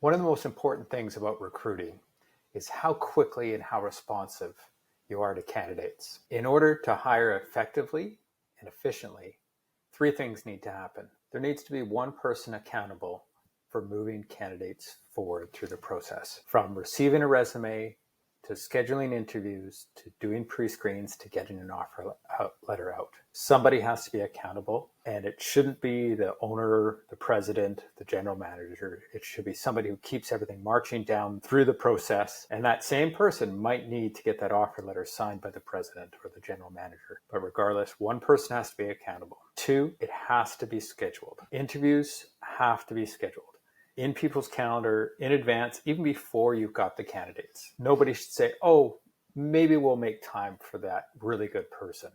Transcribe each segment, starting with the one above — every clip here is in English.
One of the most important things about recruiting is how quickly and how responsive you are to candidates. In order to hire effectively and efficiently, three things need to happen. There needs to be one person accountable for moving candidates forward through the process, from receiving a resume to scheduling interviews, to doing pre-screens, to getting an offer letter out. Somebody has to be accountable, and it shouldn't be the owner, the president, the general manager. It should be somebody who keeps everything marching down through the process. And that same person might need to get that offer letter signed by the president or the general manager. But regardless, one person has to be accountable. Two, it has to be scheduled. Interviews have to be scheduled in people's calendar in advance, even before you've got the candidates. Nobody should say, oh, maybe we'll make time for that really good person.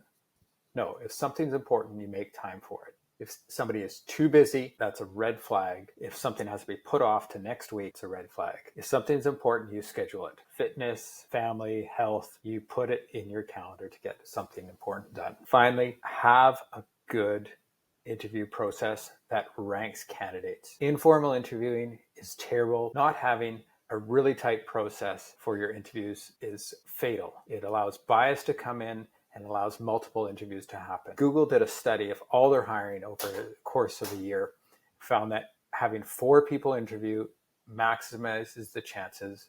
No, if something's important, you make time for it. If somebody is too busy, that's a red flag. If something has to be put off to next week, it's a red flag. If something's important, you schedule it. Fitness, family, health, you put it in your calendar to get something important done. Finally, have a good interview process that ranks candidates. Informal interviewing is terrible. Not having a really tight process for your interviews is fatal. It allows bias to come in and allows multiple interviews to happen. Google did a study of all their hiring over the course of a year, found that having 4 people interview maximizes the chances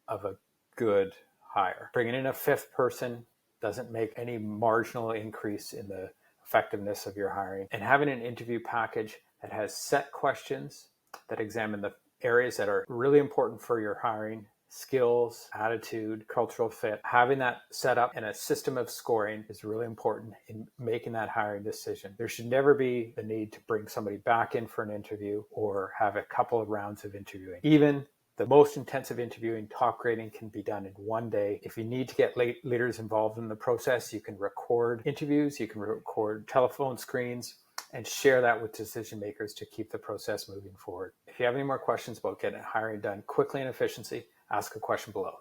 of a good hire. Bringing in a 5th person doesn't make any marginal increase in the effectiveness of your hiring. And having an interview package that has set questions that examine the areas that are really important for your hiring: skills, attitude, cultural fit. Having that set up and a system of scoring is really important in making that hiring decision. There should never be the need to bring somebody back in for an interview or have a couple of rounds of interviewing. Even the most intensive interviewing, top grading, can be done in one day. If you need to get leaders involved in the process, you can record interviews, you can record telephone screens, and share that with decision makers to keep the process moving forward. If you have any more questions about getting hiring done quickly and efficiently, ask a question below.